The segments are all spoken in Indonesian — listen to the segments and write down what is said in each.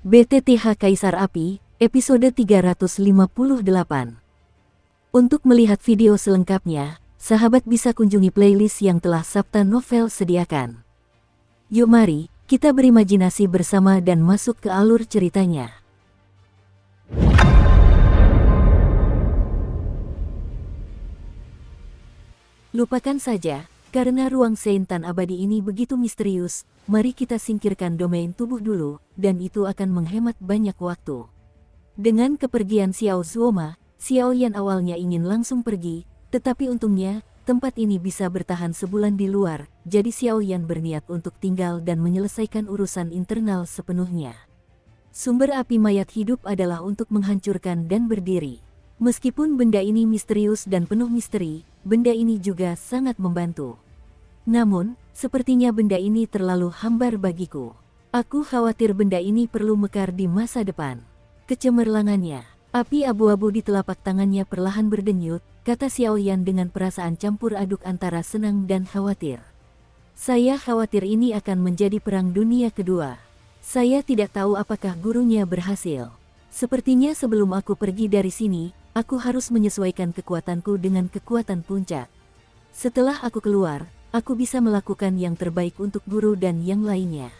BTTH Kaisar Api, episode 358. Untuk melihat video selengkapnya, sahabat bisa kunjungi playlist yang telah Sabta Novel sediakan. Yuk mari, kita berimajinasi bersama dan masuk ke alur ceritanya. Lupakan saja, karena ruang Seintan abadi ini begitu misterius, mari kita singkirkan domain tubuh dulu, dan itu akan menghemat banyak waktu. Dengan kepergian Xiao Zuoma, Xiao Yan awalnya ingin langsung pergi, tetapi untungnya, tempat ini bisa bertahan sebulan di luar, jadi Xiao Yan berniat untuk tinggal dan menyelesaikan urusan internal sepenuhnya. Sumber api mayat hidup adalah untuk menghancurkan dan berdiri. Meskipun benda ini misterius dan penuh misteri, benda ini juga sangat membantu. Namun, sepertinya benda ini terlalu hambar bagiku. Aku khawatir benda ini perlu mekar di masa depan. Kecemerlangannya, api abu-abu di telapak tangannya perlahan berdenyut, kata Xiao Yan dengan perasaan campur aduk antara senang dan khawatir. Saya khawatir ini akan menjadi perang dunia kedua. Saya tidak tahu apakah gurunya berhasil. Sepertinya sebelum aku pergi dari sini, aku harus menyesuaikan kekuatanku dengan kekuatan puncak. Setelah aku keluar, aku bisa melakukan yang terbaik untuk guru dan yang lainnya.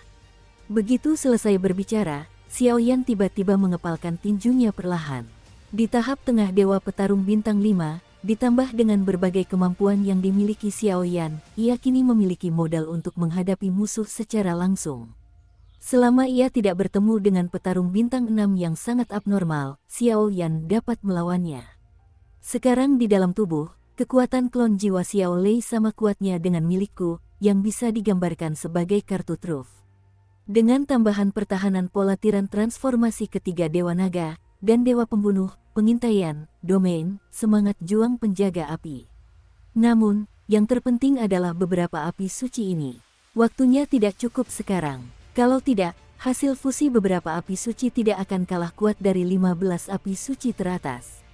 Begitu selesai berbicara, Xiao Yan tiba-tiba mengepalkan tinjunya perlahan. Di tahap tengah Dewa Petarung Bintang 5, ditambah dengan berbagai kemampuan yang dimiliki Xiao Yan, ia kini memiliki modal untuk menghadapi musuh secara langsung. Selama ia tidak bertemu dengan petarung bintang 6 yang sangat abnormal, Xiao Yan dapat melawannya. Sekarang di dalam tubuh, kekuatan klon jiwa Xiao Lei sama kuatnya dengan milikku, yang bisa digambarkan sebagai kartu truf. Dengan tambahan pertahanan pola tiran transformasi ketiga Dewa Naga, dan Dewa Pembunuh, pengintaian, domain, semangat juang penjaga api. Namun, yang terpenting adalah beberapa api suci ini. Waktunya tidak cukup sekarang. Kalau tidak, hasil fusi beberapa api suci tidak akan kalah kuat dari 15 api suci teratas.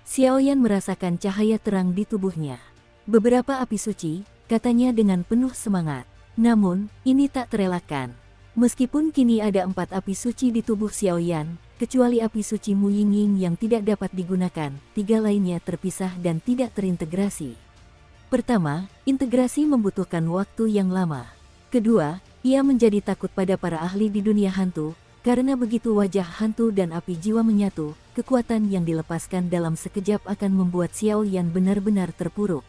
Xiao Yan merasakan cahaya terang di tubuhnya. Beberapa api suci, katanya dengan penuh semangat. Namun, ini tak terelakkan. Meskipun kini ada 4 api suci di tubuh Xiao Yan, kecuali api suci Mu Yingying yang tidak dapat digunakan, 3 lainnya terpisah dan tidak terintegrasi. Pertama, integrasi membutuhkan waktu yang lama. Kedua, ia menjadi takut pada para ahli di dunia hantu, karena begitu wajah hantu dan api jiwa menyatu, kekuatan yang dilepaskan dalam sekejap akan membuat Xiao Yan benar-benar terpuruk.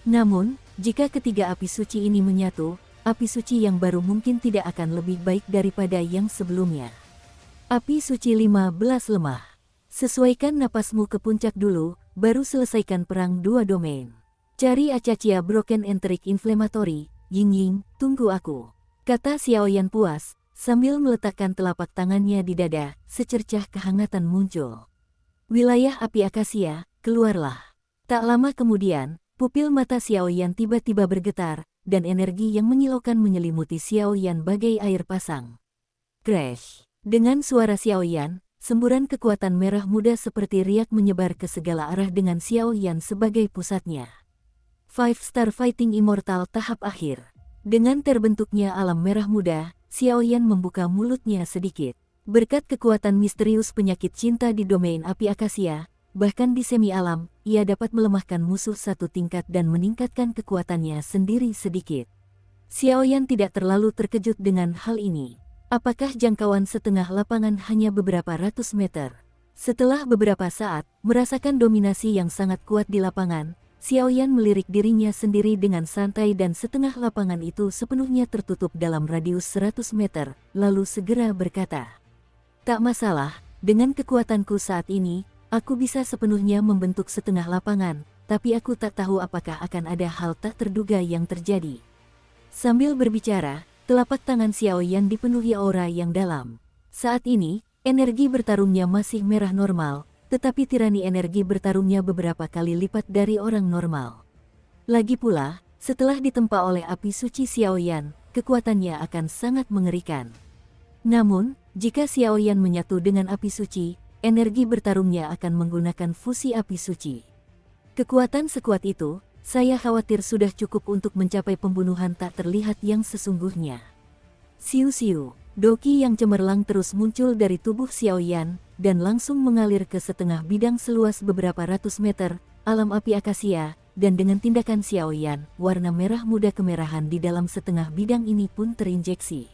Namun, jika ketiga api suci ini menyatu, api suci yang baru mungkin tidak akan lebih baik daripada yang sebelumnya. Api suci 15 lemah. Sesuaikan napasmu ke puncak dulu, baru selesaikan perang 2 domain. Cari Acacia Broken Enteric Inflammatory, Yingying, tunggu aku. Kata Xiao Yan puas, sambil meletakkan telapak tangannya di dada, secercah kehangatan muncul. Wilayah api akasia, keluarlah. Tak lama kemudian, pupil mata Xiao Yan tiba-tiba bergetar, dan energi yang menyilaukan menyelimuti Xiao Yan bagai air pasang. Crash! Dengan suara Xiao Yan, semburan kekuatan merah muda seperti riak menyebar ke segala arah dengan Xiao Yan sebagai pusatnya. 5-star Fighting Immortal tahap akhir. Dengan terbentuknya alam merah muda, Xiao Yan membuka mulutnya sedikit. Berkat kekuatan misterius penyakit cinta di domain api akasia, bahkan di semi alam, ia dapat melemahkan musuh 1 tingkat dan meningkatkan kekuatannya sendiri sedikit. Xiao Yan tidak terlalu terkejut dengan hal ini. Apakah jangkauan setengah lapangan hanya beberapa ratus meter? Setelah beberapa saat, merasakan dominasi yang sangat kuat di lapangan, Xiao Yan melirik dirinya sendiri dengan santai dan setengah lapangan itu sepenuhnya tertutup dalam radius 100 meter, lalu segera berkata, "Tak masalah, dengan kekuatanku saat ini, aku bisa sepenuhnya membentuk setengah lapangan, tapi aku tak tahu apakah akan ada hal tak terduga yang terjadi." Sambil berbicara, telapak tangan Xiao Yan dipenuhi aura yang dalam. Saat ini, energi bertarungnya masih merah normal, tetapi tirani energi bertarungnya beberapa kali lipat dari orang normal. Lagi pula, setelah ditempa oleh api suci Xiao Yan, kekuatannya akan sangat mengerikan. Namun, jika Xiao Yan menyatu dengan api suci, energi bertarungnya akan menggunakan fusi api suci. Kekuatan sekuat itu, saya khawatir sudah cukup untuk mencapai pembunuhan tak terlihat yang sesungguhnya. Siu-siu. Doki yang cemerlang terus muncul dari tubuh Xiaoyan, dan langsung mengalir ke setengah bidang seluas beberapa ratus meter, alam api akasia, dan dengan tindakan Xiaoyan, warna merah muda kemerahan di dalam setengah bidang ini pun terinjeksi.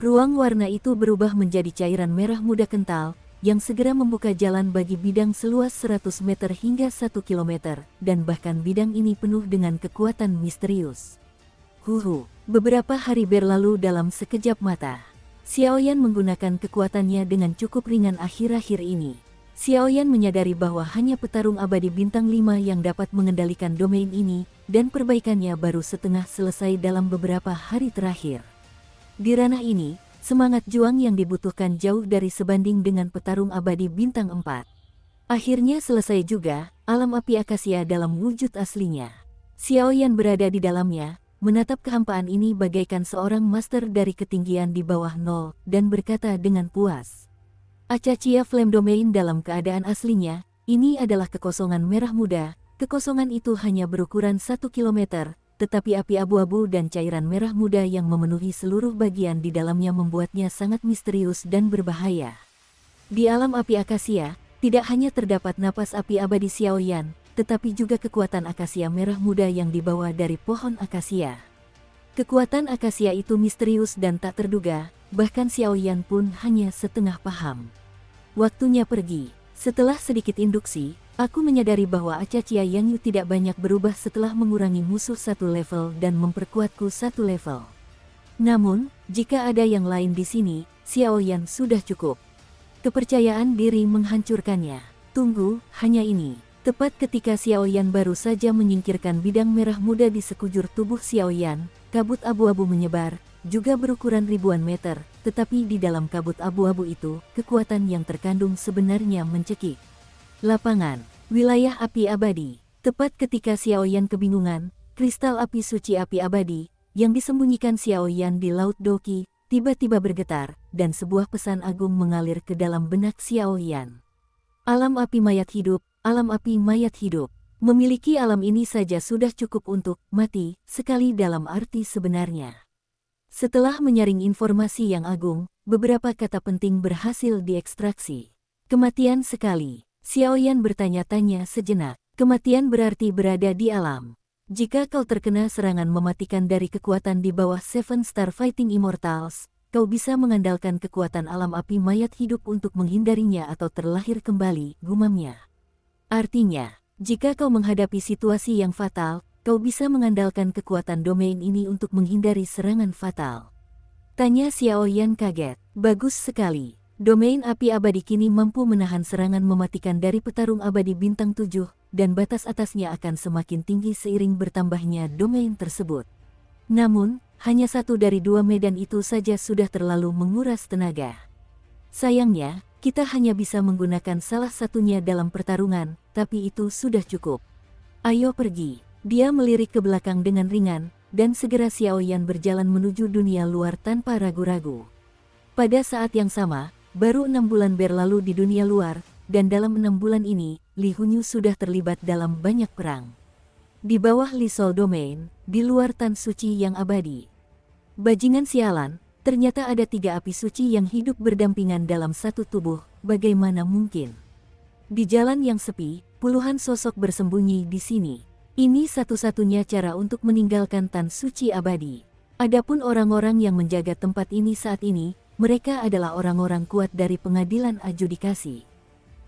Ruang warna itu berubah menjadi cairan merah muda kental, yang segera membuka jalan bagi bidang seluas 100 meter hingga 1 kilometer, dan bahkan bidang ini penuh dengan kekuatan misterius. Beberapa hari berlalu dalam sekejap mata. Xiaoyan menggunakan kekuatannya dengan cukup ringan akhir-akhir ini. Xiaoyan menyadari bahwa hanya petarung abadi bintang 5 yang dapat mengendalikan domain ini, dan perbaikannya baru setengah selesai dalam beberapa hari terakhir. Di ranah ini, semangat juang yang dibutuhkan jauh dari sebanding dengan petarung abadi bintang 4. Akhirnya selesai juga, alam api akasia dalam wujud aslinya. Xiaoyan berada di dalamnya, menatap kehampaan ini bagaikan seorang master dari ketinggian di bawah nol, dan berkata dengan puas. Acaccia Flame Domain dalam keadaan aslinya, ini adalah kekosongan merah muda. Kekosongan itu hanya berukuran 1 kilometer, tetapi api abu-abu dan cairan merah muda yang memenuhi seluruh bagian di dalamnya membuatnya sangat misterius dan berbahaya. Di alam api akasia, tidak hanya terdapat napas api abadi Xiaoyan, tetapi juga kekuatan akasia merah muda yang dibawa dari pohon akasia. Kekuatan akasia itu misterius dan tak terduga, bahkan Xiaoyan pun hanya setengah paham. Waktunya pergi. Setelah sedikit induksi, aku menyadari bahwa Acaccia Yangyu tidak banyak berubah setelah mengurangi musuh 1 level dan memperkuatku 1 level. Namun, jika ada yang lain di sini, Xiaoyan sudah cukup. Kepercayaan diri menghancurkannya. Tunggu, hanya ini. Tepat ketika Xiaoyan baru saja menyingkirkan bidang merah muda di sekujur tubuh Xiaoyan, kabut abu-abu menyebar, juga berukuran ribuan meter, tetapi di dalam kabut abu-abu itu, kekuatan yang terkandung sebenarnya mencekik. Lapangan, wilayah api abadi. Tepat ketika Xiaoyan kebingungan, kristal api suci api abadi, yang disembunyikan Xiaoyan di Laut Doki, tiba-tiba bergetar, dan sebuah pesan agung mengalir ke dalam benak Xiaoyan. Alam api mayat hidup. Alam api mayat hidup. Memiliki alam ini saja sudah cukup untuk mati, sekali dalam arti sebenarnya. Setelah menyaring informasi yang agung, beberapa kata penting berhasil diekstraksi. Kematian sekali. Xiaoyan bertanya-tanya sejenak. Kematian berarti berada di alam. Jika kau terkena serangan mematikan dari kekuatan di bawah Seven Star Fighting Immortals, kau bisa mengandalkan kekuatan alam api mayat hidup untuk menghindarinya atau terlahir kembali, gumamnya. Artinya, jika kau menghadapi situasi yang fatal, kau bisa mengandalkan kekuatan domain ini untuk menghindari serangan fatal. Tanya Xiaoyan kaget. Bagus sekali. Domain api abadi kini mampu menahan serangan mematikan dari petarung abadi bintang 7, dan batas atasnya akan semakin tinggi seiring bertambahnya domain tersebut. Namun, hanya 1 dari 2 medan itu saja sudah terlalu menguras tenaga. Sayangnya, kita hanya bisa menggunakan salah satunya dalam pertarungan, tapi itu sudah cukup. Ayo pergi. Dia melirik ke belakang dengan ringan, dan segera Xiaoyan berjalan menuju dunia luar tanpa ragu-ragu. Pada saat yang sama, baru 6 bulan berlalu di dunia luar, dan dalam 6 bulan ini, Li Hunyu sudah terlibat dalam banyak perang. Di bawah Li Sol Domain, di luar Tan Suci yang abadi. Bajingan sialan. Ternyata ada 3 api suci yang hidup berdampingan dalam satu tubuh, bagaimana mungkin? Di jalan yang sepi, puluhan sosok bersembunyi di sini. Ini satu-satunya cara untuk meninggalkan Tan Suci abadi. Adapun orang-orang yang menjaga tempat ini saat ini, mereka adalah orang-orang kuat dari pengadilan adjudikasi.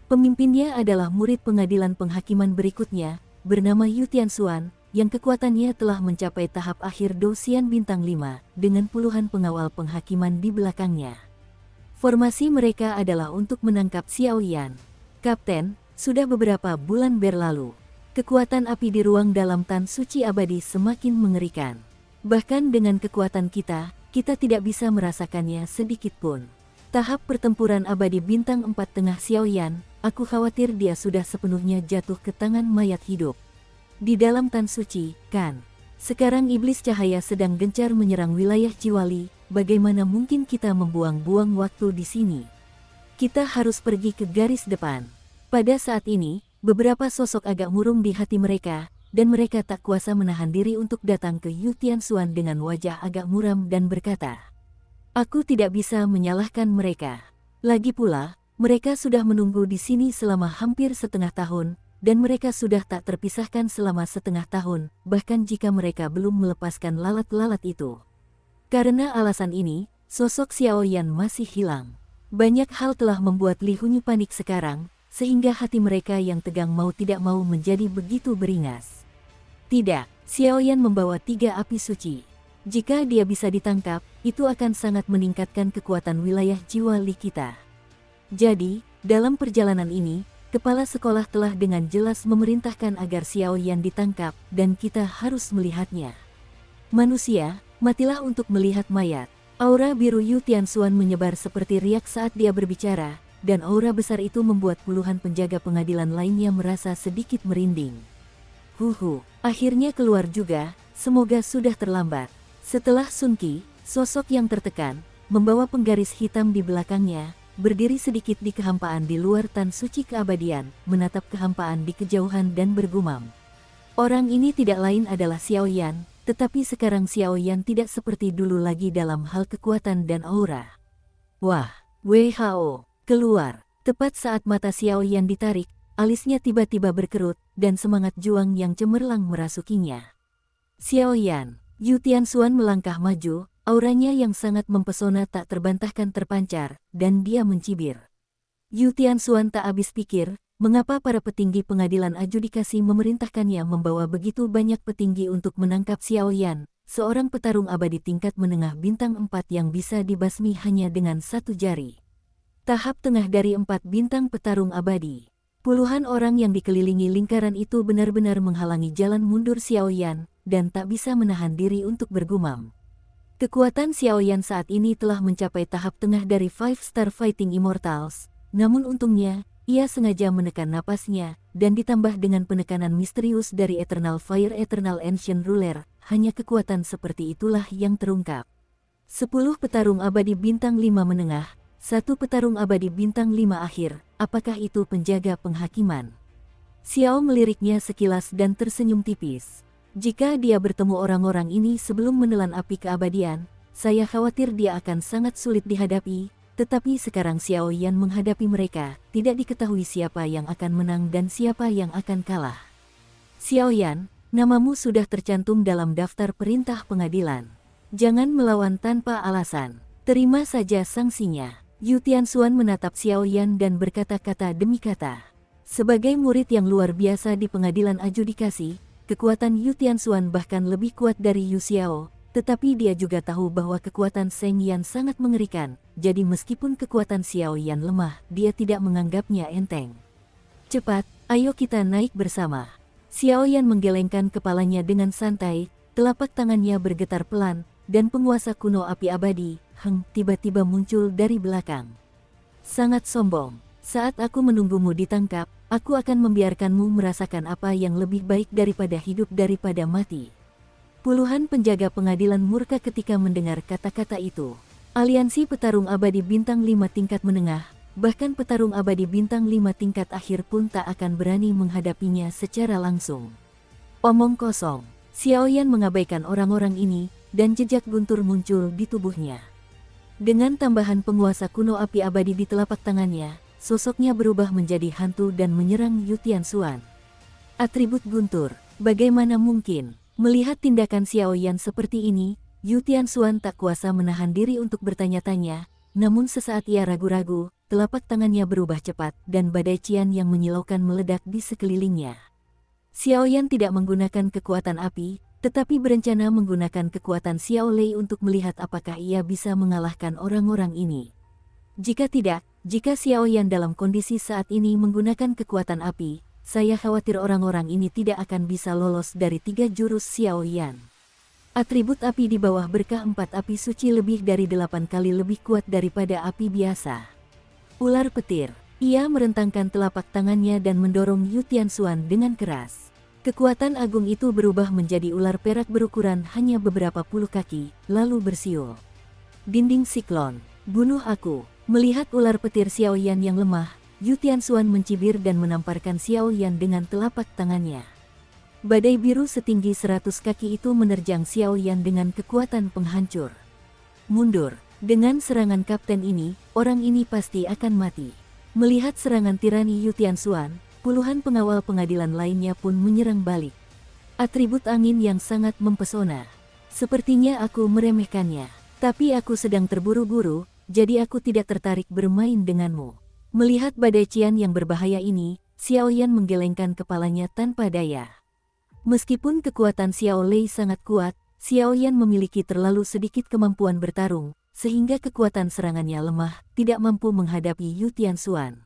Pemimpinnya adalah murid pengadilan penghakiman berikutnya, bernama Yu Tianxuan, yang kekuatannya telah mencapai tahap akhir Dosian Bintang 5, dengan puluhan pengawal penghakiman di belakangnya. Formasi mereka adalah untuk menangkap Xiaoyan. Kapten, sudah beberapa bulan berlalu. Kekuatan api di ruang dalam Tan Suci abadi semakin mengerikan. Bahkan dengan kekuatan kita tidak bisa merasakannya sedikit pun. Tahap pertempuran abadi Bintang 4 tengah Xiaoyan, aku khawatir dia sudah sepenuhnya jatuh ke tangan mayat hidup. Di dalam Tan Suci, kan? Sekarang iblis cahaya sedang gencar menyerang wilayah Ciwali, bagaimana mungkin kita membuang-buang waktu di sini? Kita harus pergi ke garis depan. Pada saat ini, beberapa sosok agak murung di hati mereka, dan mereka tak kuasa menahan diri untuk datang ke Yu Tianxuan dengan wajah agak muram dan berkata, Aku tidak bisa menyalahkan mereka. Lagi pula, mereka sudah menunggu di sini selama hampir setengah tahun, dan mereka sudah tak terpisahkan selama setengah tahun, bahkan jika mereka belum melepaskan lalat-lalat itu. Karena alasan ini, sosok Xiao Yan masih hilang. Banyak hal telah membuat Li Hunyu panik sekarang, sehingga hati mereka yang tegang mau tidak mau menjadi begitu beringas. Tidak, Xiao Yan membawa 3 api suci. Jika dia bisa ditangkap, itu akan sangat meningkatkan kekuatan wilayah jiwa Li kita. Jadi, dalam perjalanan ini, kepala sekolah telah dengan jelas memerintahkan agar Xiao Yan ditangkap, dan kita harus melihatnya. Manusia, matilah untuk melihat mayat. Aura biru Yu Tianxuan menyebar seperti riak saat dia berbicara, dan aura besar itu membuat puluhan penjaga pengadilan lainnya merasa sedikit merinding. Akhirnya keluar juga, semoga sudah terlambat. Setelah Sun Qi, sosok yang tertekan, membawa penggaris hitam di belakangnya, berdiri sedikit di kehampaan di luar Tan Suci Keabadian, menatap kehampaan di kejauhan dan bergumam. Orang ini tidak lain adalah Xiao Yan, tetapi sekarang Xiao Yan tidak seperti dulu lagi dalam hal kekuatan dan aura. Wah, WHO, keluar. Tepat saat mata Xiao Yan ditarik, alisnya tiba-tiba berkerut, dan semangat juang yang cemerlang merasukinya. Xiao Yan, Yu Tianxuan melangkah maju, auranya yang sangat mempesona tak terbantahkan terpancar, dan dia mencibir. Yu Tianxuan tak habis pikir, mengapa para petinggi pengadilan adjudikasi memerintahkannya membawa begitu banyak petinggi untuk menangkap Xiao Yan, seorang petarung abadi tingkat menengah bintang 4 yang bisa dibasmi hanya dengan 1 jari. Tahap tengah dari 4 bintang petarung abadi. Puluhan orang yang dikelilingi lingkaran itu benar-benar menghalangi jalan mundur Xiao Yan, dan tak bisa menahan diri untuk bergumam. Kekuatan Xiao Yan saat ini telah mencapai tahap tengah dari 5-star Fighting Immortals, namun untungnya, ia sengaja menekan napasnya, dan ditambah dengan penekanan misterius dari Eternal Fire Eternal Ancient Ruler, hanya kekuatan seperti itulah yang terungkap. 10 petarung abadi bintang 5 menengah, 1 petarung abadi bintang 5 akhir, apakah itu penjaga penghakiman? Xiao meliriknya sekilas dan tersenyum tipis. Jika dia bertemu orang-orang ini sebelum menelan api keabadian, saya khawatir dia akan sangat sulit dihadapi, tetapi sekarang Xiao Yan menghadapi mereka, tidak diketahui siapa yang akan menang dan siapa yang akan kalah. Xiao Yan, namamu sudah tercantum dalam daftar perintah pengadilan. Jangan melawan tanpa alasan, terima saja sanksinya. Yu Tianxuan menatap Xiao Yan dan berkata-kata demi kata. Sebagai murid yang luar biasa di pengadilan adjudikasi, kekuatan Yu Tianxuan bahkan lebih kuat dari Yu Xiao, tetapi dia juga tahu bahwa kekuatan Seng Yan sangat mengerikan, jadi meskipun kekuatan Xiao Yan lemah, dia tidak menganggapnya enteng. Cepat, ayo kita naik bersama. Xiao Yan menggelengkan kepalanya dengan santai, telapak tangannya bergetar pelan, dan penguasa kuno api abadi, Heng, tiba-tiba muncul dari belakang. Sangat sombong, saat aku menunggumu ditangkap, aku akan membiarkanmu merasakan apa yang lebih baik daripada hidup daripada mati. Puluhan penjaga pengadilan murka ketika mendengar kata-kata itu. Aliansi petarung abadi bintang 5 tingkat menengah, bahkan petarung abadi bintang 5 tingkat akhir pun tak akan berani menghadapinya secara langsung. Omong kosong, Xiao Yan mengabaikan orang-orang ini, dan jejak guntur muncul di tubuhnya. Dengan tambahan penguasa kuno api abadi di telapak tangannya, sosoknya berubah menjadi hantu dan menyerang Yu Tianxuan. Atribut guntur, bagaimana mungkin? Melihat tindakan Xiao Yan seperti ini, Yu Tianxuan tak kuasa menahan diri untuk bertanya-tanya, namun sesaat ia ragu-ragu, telapak tangannya berubah cepat dan badai cian yang menyilaukan meledak di sekelilingnya. Xiao Yan tidak menggunakan kekuatan api, tetapi berencana menggunakan kekuatan Xiao Lei untuk melihat apakah ia bisa mengalahkan orang-orang ini. Jika tidak, jika Xiao Yan dalam kondisi saat ini menggunakan kekuatan api, saya khawatir orang-orang ini tidak akan bisa lolos dari 3 jurus Xiao Yan. Atribut api di bawah berkah 4 api suci lebih dari 8 kali lebih kuat daripada api biasa. Ular petir, ia merentangkan telapak tangannya dan mendorong Yu Tianxuan dengan keras. Kekuatan agung itu berubah menjadi ular perak berukuran hanya beberapa puluh kaki, lalu bersiul. Dinding siklon, bunuh aku. Melihat ular petir Xiao Yan yang lemah, Yu Tianxuan mencibir dan menamparkan Xiao Yan dengan telapak tangannya. Badai biru setinggi 100 kaki itu menerjang Xiao Yan dengan kekuatan penghancur. Mundur, Dengan serangan kapten ini, orang ini pasti akan mati. Melihat serangan tirani Yu Tianxuan, puluhan pengawal pengadilan lainnya pun menyerang balik. Atribut angin yang sangat mempesona. Sepertinya aku meremehkannya. Tapi aku sedang terburu-buru, jadi aku tidak tertarik bermain denganmu. Melihat badai cian yang berbahaya ini, Xiao Yan menggelengkan kepalanya tanpa daya. Meskipun kekuatan Xiao Lei sangat kuat, Xiao Yan memiliki terlalu sedikit kemampuan bertarung, sehingga kekuatan serangannya lemah, tidak mampu menghadapi Yu Tianxuan.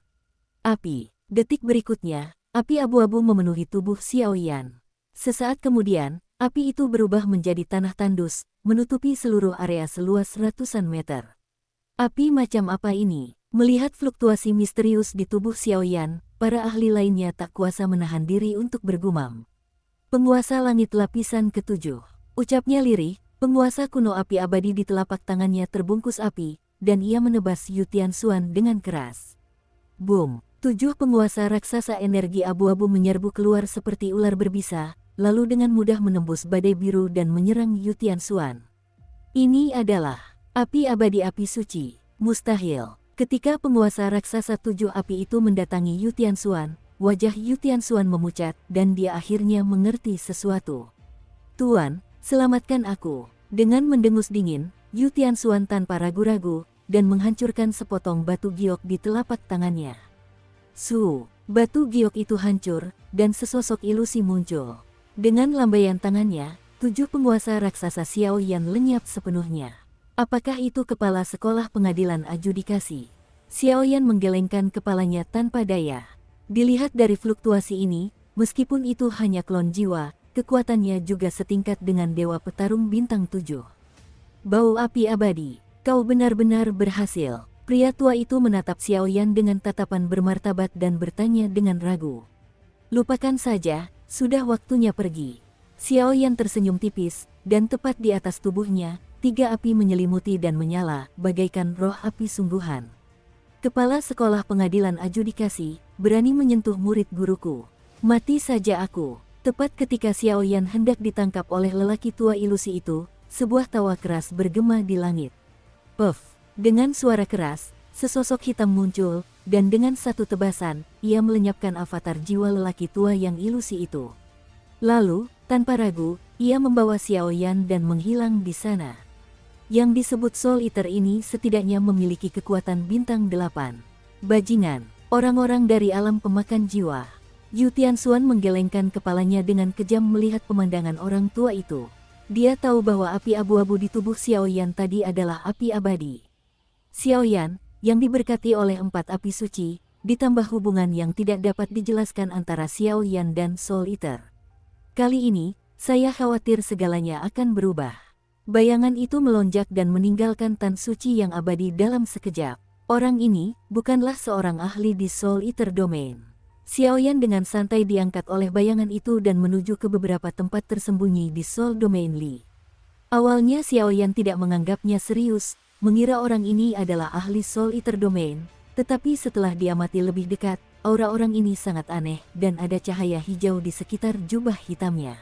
Api. Detik berikutnya, api abu-abu memenuhi tubuh Xiao Yan. Sesaat kemudian, api itu berubah menjadi tanah tandus, menutupi seluruh area seluas ratusan meter. Api macam apa ini? Melihat fluktuasi misterius di tubuh Xiao Yan, para ahli lainnya tak kuasa menahan diri untuk bergumam. Penguasa langit lapisan ke-7. Ucapnya lirih, penguasa kuno api abadi di telapak tangannya terbungkus api, dan ia menebas Yu Tianxuan dengan keras. Boom! 7 penguasa raksasa energi abu-abu menyerbu keluar seperti ular berbisa, lalu dengan mudah menembus badai biru dan menyerang Yu Tianxuan. Ini adalah api abadi api suci. Mustahil. Ketika penguasa raksasa 7 api itu mendatangi Yu Tianxuan, wajah Yu Tianxuan memucat dan dia akhirnya mengerti sesuatu. Tuan, selamatkan aku. Dengan mendengus dingin, Yu Tianxuan tanpa ragu-ragu, dan menghancurkan sepotong batu giok di telapak tangannya. Batu giok itu hancur, dan sesosok ilusi muncul. Dengan lambaian tangannya, 7 penguasa raksasa Xiao Yan lenyap sepenuhnya. Apakah itu kepala sekolah pengadilan adjudikasi? Xiao Yan menggelengkan kepalanya tanpa daya. Dilihat dari fluktuasi ini, meskipun itu hanya klon jiwa, kekuatannya juga setingkat dengan dewa petarung bintang 7. Bau api abadi, kau benar-benar berhasil. Pria tua itu menatap Xiao Yan dengan tatapan bermartabat dan bertanya dengan ragu. Lupakan saja, sudah waktunya pergi. Xiao Yan tersenyum tipis, dan tepat di atas tubuhnya, 3 api menyelimuti dan menyala, bagaikan roh api sungguhan. Kepala sekolah pengadilan adjudikasi, berani menyentuh murid guruku. Mati saja aku. Tepat ketika Xiao Yan hendak ditangkap oleh lelaki tua ilusi itu, sebuah tawa keras bergema di langit. Puff! Dengan suara keras, sesosok hitam muncul, dan dengan satu tebasan, ia melenyapkan avatar jiwa lelaki tua yang ilusi itu. Lalu, tanpa ragu, ia membawa Xiao Yan dan menghilang di sana. Yang disebut Soul Eater ini setidaknya memiliki kekuatan bintang 8. Bajingan, orang-orang dari alam pemakan jiwa. Yu Tianxuan menggelengkan kepalanya dengan kejam melihat pemandangan orang tua itu. Dia tahu bahwa api abu-abu di tubuh Xiao Yan tadi adalah api abadi. Xiao Yan, yang diberkati oleh 4 api suci, ditambah hubungan yang tidak dapat dijelaskan antara Xiao Yan dan Soul Eater. Kali ini, saya khawatir segalanya akan berubah. Bayangan itu melonjak dan meninggalkan Tan Suci yang abadi dalam sekejap. Orang ini bukanlah seorang ahli di Soul Eater Domain. Xiao Yan dengan santai diangkat oleh bayangan itu dan menuju ke beberapa tempat tersembunyi di Soul Domain Li. Awalnya Xiao Yan tidak menganggapnya serius, mengira orang ini adalah ahli Soul Eater Domain, tetapi setelah diamati lebih dekat, aura orang ini sangat aneh dan ada cahaya hijau di sekitar jubah hitamnya.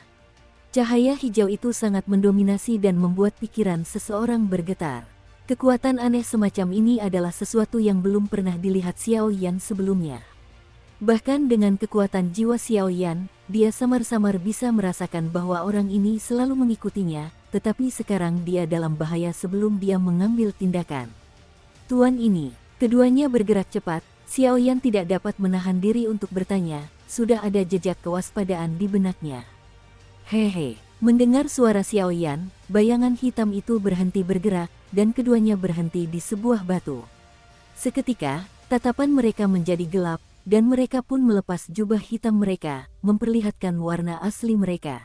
Cahaya hijau itu sangat mendominasi dan membuat pikiran seseorang bergetar. Kekuatan aneh semacam ini adalah sesuatu yang belum pernah dilihat Xiao Yan sebelumnya. Bahkan dengan kekuatan jiwa Xiao Yan, dia samar-samar bisa merasakan bahwa orang ini selalu mengikutinya, tetapi sekarang dia dalam bahaya sebelum dia mengambil tindakan. Tuan ini, keduanya bergerak cepat, Xiao Yan tidak dapat menahan diri untuk bertanya, sudah ada jejak kewaspadaan di benaknya. Hehe, mendengar suara Xiao Yan, bayangan hitam itu berhenti bergerak, dan keduanya berhenti di sebuah batu. Seketika, tatapan mereka menjadi gelap, dan mereka pun melepas jubah hitam mereka, memperlihatkan warna asli mereka.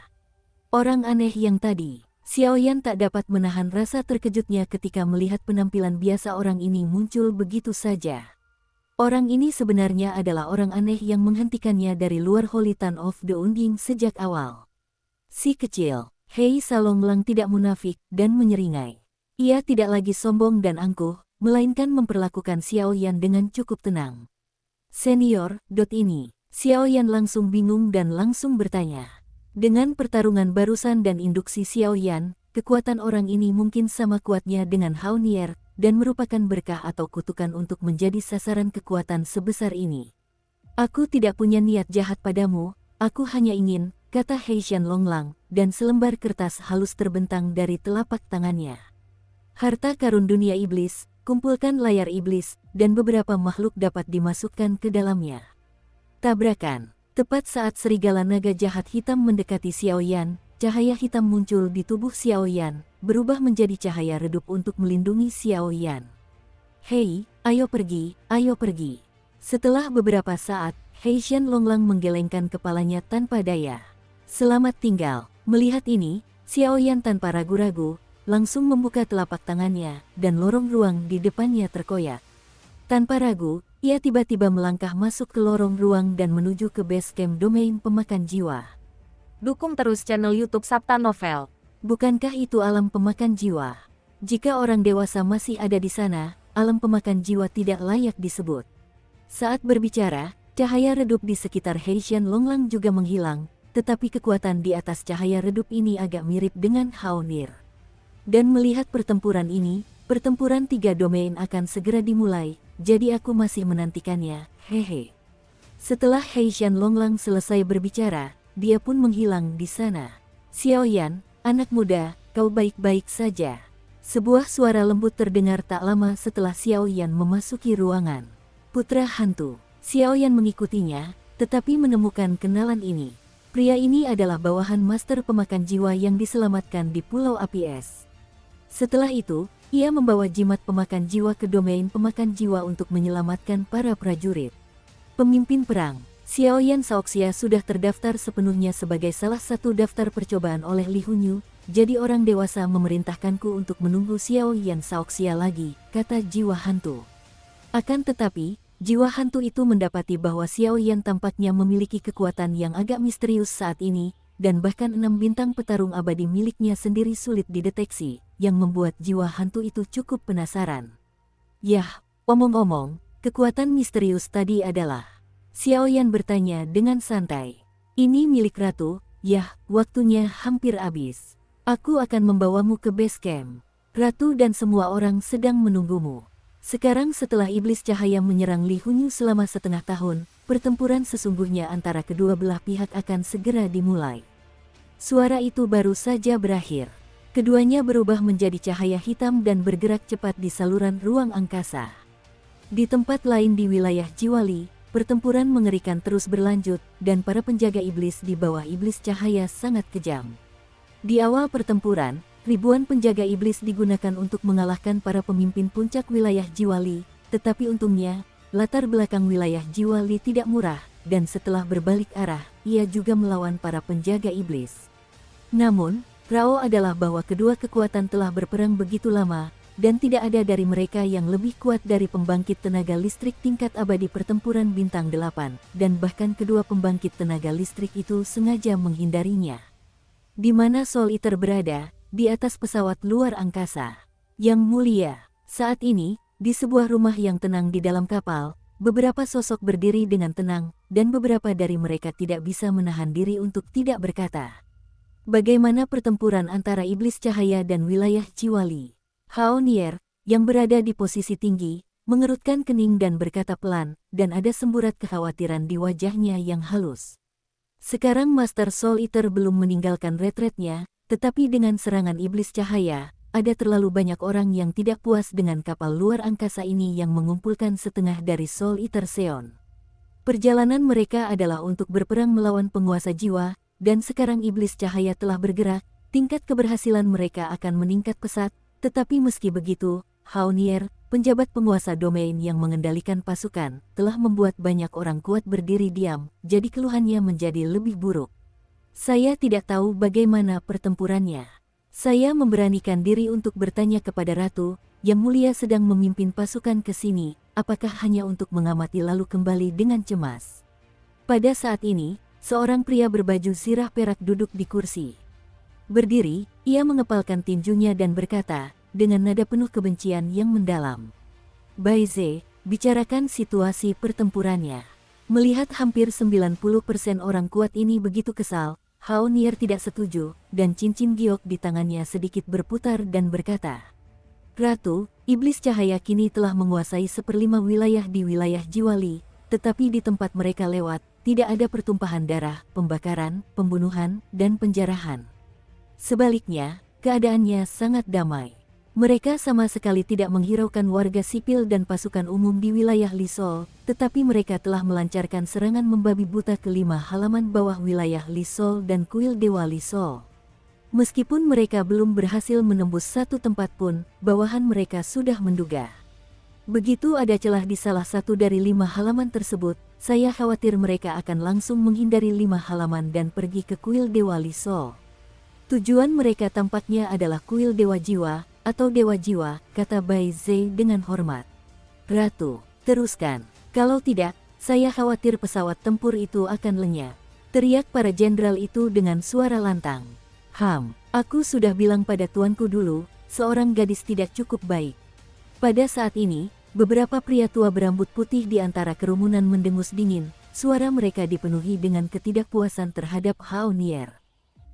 Orang aneh yang tadi, Xiao Yan tak dapat menahan rasa terkejutnya ketika melihat penampilan biasa orang ini muncul begitu saja. Orang ini sebenarnya adalah orang aneh yang menghentikannya dari luar Holy Town of the Unding sejak awal. Si kecil, Hei Salonglang tidak munafik dan menyeringai. Ia tidak lagi sombong dan angkuh, melainkan memperlakukan Xiao Yan dengan cukup tenang. Senior, ini. Xiao Yan langsung bingung dan langsung bertanya. Dengan pertarungan barusan dan induksi Xiao Yan, kekuatan orang ini mungkin sama kuatnya dengan Hao Nier, dan merupakan berkah atau kutukan untuk menjadi sasaran kekuatan sebesar ini. Aku tidak punya niat jahat padamu, aku hanya ingin, kata Heishan Longlang, dan selembar kertas halus terbentang dari telapak tangannya. Harta karun dunia iblis, kumpulkan layar iblis, dan beberapa makhluk dapat dimasukkan ke dalamnya. Tabrakan. Tepat saat serigala naga jahat hitam mendekati Xiaoyan, cahaya hitam muncul di tubuh Xiaoyan, berubah menjadi cahaya redup untuk melindungi Xiaoyan. Hei, ayo pergi, ayo pergi. Setelah beberapa saat, Heishan Longlang menggelengkan kepalanya tanpa daya. Selamat tinggal. Melihat ini, Xiaoyan tanpa ragu-ragu, langsung membuka telapak tangannya, dan lorong ruang di depannya terkoyak. Tanpa ragu, ia tiba-tiba melangkah masuk ke lorong ruang dan menuju ke base camp domain pemakan jiwa. Dukung terus channel YouTube Sabta Novel. Bukankah itu alam pemakan jiwa? Jika orang dewasa masih ada di sana, alam pemakan jiwa tidak layak disebut. Saat berbicara, cahaya redup di sekitar Heishan Longlang juga menghilang, tetapi kekuatan di atas cahaya redup ini agak mirip dengan Haonir. Dan melihat pertempuran ini, pertempuran 3 domain akan segera dimulai, jadi aku masih menantikannya, hehe. Setelah Heishan Longlang selesai berbicara, dia pun menghilang di sana. Xiaoyan, anak muda, kau baik-baik saja. Sebuah suara lembut terdengar tak lama setelah Xiaoyan memasuki ruangan. Putra hantu. Xiaoyan mengikutinya, tetapi menemukan kenalan ini. Pria ini adalah bawahan master pemakan jiwa yang diselamatkan di Pulau Api Es. Setelah itu, ia membawa jimat pemakan jiwa ke domain pemakan jiwa untuk menyelamatkan para prajurit. Pemimpin perang, Xiaoyan Shaoxia sudah terdaftar sepenuhnya sebagai salah satu daftar percobaan oleh Li Hunyu, jadi orang dewasa memerintahkanku untuk menunggu Xiaoyan Shaoxia lagi, kata jiwa hantu. Akan tetapi, jiwa hantu itu mendapati bahwa Xiaoyan tampaknya memiliki kekuatan yang agak misterius saat ini, dan bahkan 6 bintang petarung abadi miliknya sendiri sulit dideteksi, yang membuat jiwa hantu itu cukup penasaran. Yah, omong-omong, kekuatan misterius tadi adalah... Xiaoyan bertanya dengan santai. Ini milik ratu, yah, waktunya hampir habis. Aku akan membawamu ke base camp. Ratu dan semua orang sedang menunggumu. Sekarang setelah iblis cahaya menyerang Li Hunyu selama setengah tahun, pertempuran sesungguhnya antara kedua belah pihak akan segera dimulai. Suara itu baru saja berakhir. Keduanya berubah menjadi cahaya hitam dan bergerak cepat di saluran ruang angkasa. Di tempat lain di wilayah Jiwali, pertempuran mengerikan terus berlanjut, dan para penjaga iblis di bawah iblis cahaya sangat kejam. Di awal pertempuran, ribuan penjaga iblis digunakan untuk mengalahkan para pemimpin puncak wilayah Jiwali, tetapi untungnya, latar belakang wilayah Jiwali tidak murah, dan setelah berbalik arah, ia juga melawan para penjaga iblis. Namun, Rao adalah bahwa kedua kekuatan telah berperang begitu lama, dan tidak ada dari mereka yang lebih kuat dari pembangkit tenaga listrik tingkat abadi pertempuran bintang 8, dan bahkan kedua pembangkit tenaga listrik itu sengaja menghindarinya. Di mana Soul Eater berada, di atas pesawat luar angkasa. Yang mulia, saat ini, di sebuah rumah yang tenang di dalam kapal, beberapa sosok berdiri dengan tenang, dan beberapa dari mereka tidak bisa menahan diri untuk tidak berkata. Bagaimana pertempuran antara iblis cahaya dan wilayah Jiwali? Haonier, yang berada di posisi tinggi, mengerutkan kening dan berkata pelan, dan ada semburat kekhawatiran di wajahnya yang halus. Sekarang Master Soul Eater belum meninggalkan retretnya, tetapi dengan serangan iblis cahaya, ada terlalu banyak orang yang tidak puas dengan kapal luar angkasa ini yang mengumpulkan setengah dari Soul Eater Seon. Perjalanan mereka adalah untuk berperang melawan penguasa jiwa, dan sekarang iblis cahaya telah bergerak, tingkat keberhasilan mereka akan meningkat pesat, tetapi meski begitu, Haonier, penjabat penguasa domain yang mengendalikan pasukan, telah membuat banyak orang kuat berdiri diam, jadi keluhannya menjadi lebih buruk. Saya tidak tahu bagaimana pertempurannya. Saya memberanikan diri untuk bertanya kepada Ratu, yang mulia sedang memimpin pasukan ke sini, apakah hanya untuk mengamati lalu kembali dengan cemas. Pada saat ini, seorang pria berbaju zirah perak duduk di kursi. Berdiri, ia mengepalkan tinjunya dan berkata, dengan nada penuh kebencian yang mendalam. Baize, bicarakan situasi pertempurannya. Melihat hampir 90% orang kuat ini begitu kesal, Haonier tidak setuju, dan cincin giok di tangannya sedikit berputar dan berkata, Ratu, iblis cahaya kini telah menguasai 1/5 wilayah di wilayah Jiwali, tetapi di tempat mereka lewat, tidak ada pertumpahan darah, pembakaran, pembunuhan, dan penjarahan. Sebaliknya, keadaannya sangat damai. Mereka sama sekali tidak menghiraukan warga sipil dan pasukan umum di wilayah Lisol, tetapi mereka telah melancarkan serangan membabi buta ke 5 halaman bawah wilayah Lisol dan kuil Dewa Lisol. Meskipun mereka belum berhasil menembus satu tempat pun, bawahan mereka sudah menduga. Begitu ada celah di salah satu dari 5 halaman tersebut, saya khawatir mereka akan langsung menghindari 5 halaman dan pergi ke kuil Dewa Lisol. Tujuan mereka tampaknya adalah kuil Dewa Jiwa, atau Dewa Jiwa, kata Bai Zhe dengan hormat. Ratu, teruskan. Kalau tidak, saya khawatir pesawat tempur itu akan lenyap. Teriak para jenderal itu dengan suara lantang. Aku sudah bilang pada tuanku dulu, seorang gadis tidak cukup baik. Pada saat ini, beberapa pria tua berambut putih di antara kerumunan mendengus dingin, suara mereka dipenuhi dengan ketidakpuasan terhadap Hao Nier.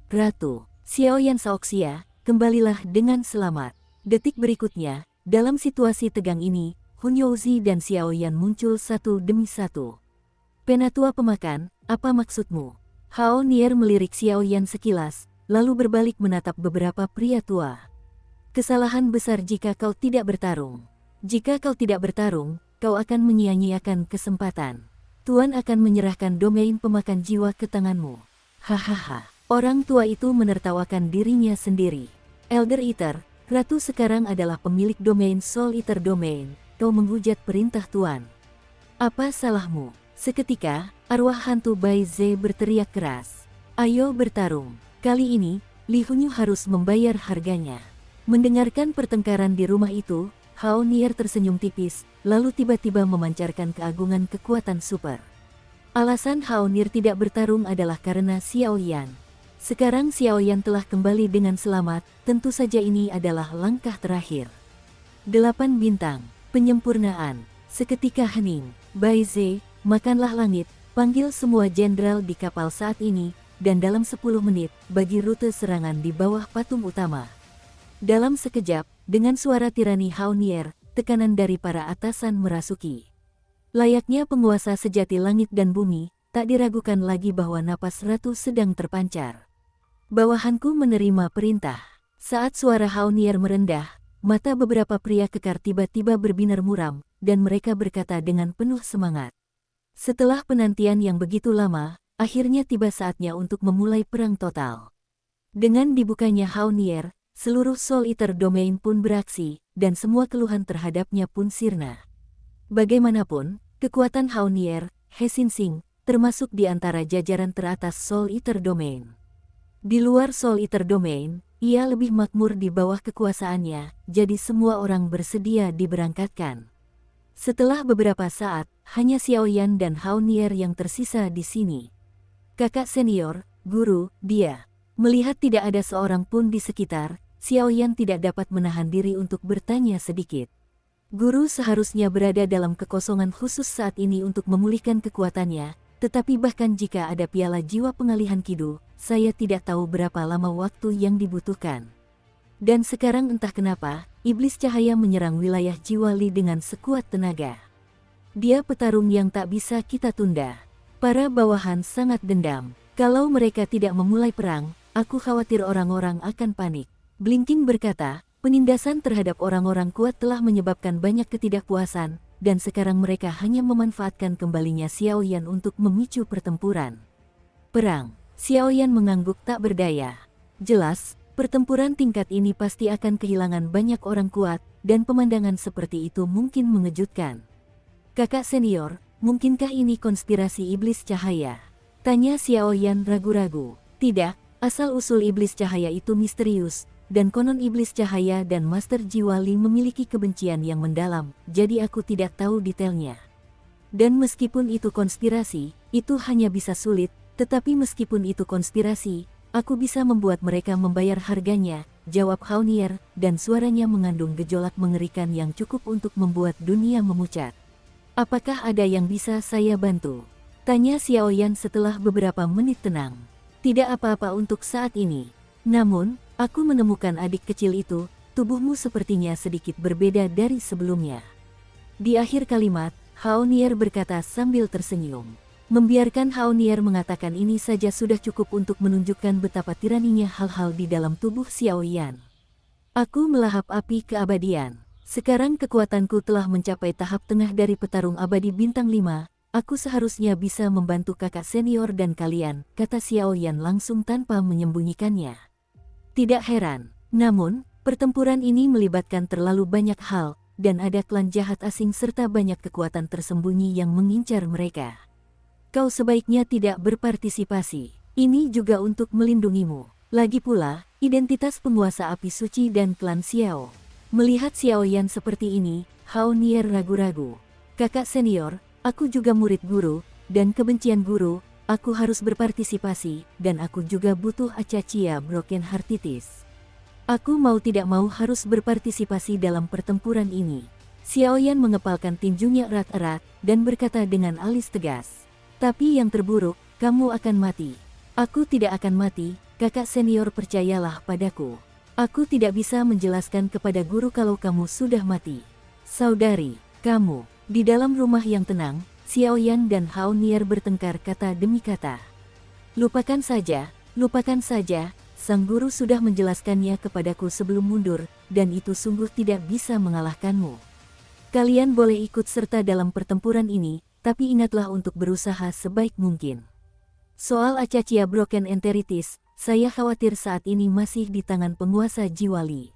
Ratu, Xiaoyan Shaoxia, kembalilah dengan selamat. Detik berikutnya, dalam situasi tegang ini, Hun Youzi dan Xiaoyan muncul satu demi satu. Penatua pemakan, apa maksudmu? Hao Nier melirik Xiaoyan sekilas, lalu berbalik menatap beberapa pria tua. Kesalahan besar jika kau tidak bertarung. Jika kau tidak bertarung, kau akan menyia-nyiakan kesempatan. Tuan akan menyerahkan domain pemakan jiwa ke tanganmu. Hahaha, orang tua itu menertawakan dirinya sendiri. Elder Eater, Ratu sekarang adalah pemilik domain Soul Eater Domain, kau menghujat perintah Tuan. Apa salahmu? Seketika, arwah hantu Bai Zhe berteriak keras. Ayo bertarung. Kali ini, Li Hunyu harus membayar harganya. Mendengarkan pertengkaran di rumah itu, Hao Nier tersenyum tipis, lalu tiba-tiba memancarkan keagungan kekuatan super. Alasan Hao Nier tidak bertarung adalah karena Xiaoyan. Sekarang Xiaoyan telah kembali dengan selamat, tentu saja ini adalah langkah terakhir. 8 bintang, penyempurnaan, seketika hening. Bai Zhe, makanlah langit, panggil semua jenderal di kapal saat ini, dan dalam 10 menit, bagi rute serangan di bawah patung utama. Dalam sekejap, dengan suara tirani Hao Nier, tekanan dari para atasan merasuki. Layaknya penguasa sejati langit dan bumi, tak diragukan lagi bahwa napas ratu sedang terpancar. Bawahanku menerima perintah. Saat suara Hao Nier merendah, mata beberapa pria kekar tiba-tiba berbinar muram, dan mereka berkata dengan penuh semangat. Setelah penantian yang begitu lama, akhirnya tiba saatnya untuk memulai perang total. Dengan dibukanya Hao Nier, seluruh Soul Eater Domain pun beraksi, dan semua keluhan terhadapnya pun sirna. Bagaimanapun, kekuatan Hao Nier, He Xin-Xing, termasuk di antara jajaran teratas Soul Eater Domain. Di luar Soul Eater Domain, ia lebih makmur di bawah kekuasaannya, jadi semua orang bersedia diberangkatkan. Setelah beberapa saat, hanya Xiaoyan dan Hao Nier yang tersisa di sini. Kakak senior, guru, dia. Melihat tidak ada seorang pun di sekitar, Xiaoyan tidak dapat menahan diri untuk bertanya sedikit. Guru seharusnya berada dalam kekosongan khusus saat ini untuk memulihkan kekuatannya, tetapi bahkan jika ada piala jiwa pengalihan Kidu, saya tidak tahu berapa lama waktu yang dibutuhkan. Dan sekarang entah kenapa, iblis cahaya menyerang wilayah Jiwali dengan sekuat tenaga. Dia petarung yang tak bisa kita tunda. Para bawahan sangat dendam. Kalau mereka tidak memulai perang, aku khawatir orang-orang akan panik. Blinking berkata, penindasan terhadap orang-orang kuat telah menyebabkan banyak ketidakpuasan, dan sekarang mereka hanya memanfaatkan kembalinya Xiaoyan untuk memicu pertempuran. Perang. Xiaoyan mengangguk tak berdaya. Jelas, pertempuran tingkat ini pasti akan kehilangan banyak orang kuat, dan pemandangan seperti itu mungkin mengejutkan. Kakak senior, mungkinkah ini konspirasi iblis cahaya? Tanya Xiaoyan ragu-ragu. Tidak, asal-usul iblis cahaya itu misterius, dan konon iblis cahaya dan Master Jiwali memiliki kebencian yang mendalam, jadi aku tidak tahu detailnya. Dan meskipun itu konspirasi, itu hanya bisa sulit, tetapi meskipun itu konspirasi, aku bisa membuat mereka membayar harganya, jawab Hao Nier, dan suaranya mengandung gejolak mengerikan yang cukup untuk membuat dunia memucat. Apakah ada yang bisa saya bantu? Tanya Xiaoyan setelah beberapa menit tenang. Tidak apa-apa untuk saat ini. Namun, aku menemukan adik kecil itu, tubuhmu sepertinya sedikit berbeda dari sebelumnya. Di akhir kalimat, Haonier berkata sambil tersenyum. Membiarkan Haonier mengatakan ini saja sudah cukup untuk menunjukkan betapa tiraninya hal-hal di dalam tubuh Xiaoyan. Aku melahap api keabadian. Sekarang kekuatanku telah mencapai tahap tengah dari petarung abadi bintang 5. Aku seharusnya bisa membantu kakak senior dan kalian, kata Xiaoyan langsung tanpa menyembunyikannya. Tidak heran, namun, pertempuran ini melibatkan terlalu banyak hal, dan ada klan jahat asing serta banyak kekuatan tersembunyi yang mengincar mereka. Kau sebaiknya tidak berpartisipasi. Ini juga untuk melindungimu. Lagi pula, identitas penguasa api suci dan klan Xiao. Melihat Xiaoyan seperti ini, Haonier ragu-ragu. Kakak senior, aku juga murid guru, dan kebencian guru, aku harus berpartisipasi, dan aku juga butuh Acachia Broken Heartitis. Aku mau tidak mau harus berpartisipasi dalam pertempuran ini. Xiaoyan mengepalkan tinjunya erat-erat, dan berkata dengan alis tegas. Tapi yang terburuk, kamu akan mati. Aku tidak akan mati, kakak senior percayalah padaku. Aku tidak bisa menjelaskan kepada guru kalau kamu sudah mati. Saudari, kamu, di dalam rumah yang tenang, Xiaoyan dan Haonier bertengkar kata demi kata. Lupakan saja, sang guru sudah menjelaskannya kepadaku sebelum mundur, dan itu sungguh tidak bisa mengalahkanmu. Kalian boleh ikut serta dalam pertempuran ini, tapi ingatlah untuk berusaha sebaik mungkin. Soal Acachia Broken Enteritis, saya khawatir saat ini masih di tangan penguasa jiwa Li.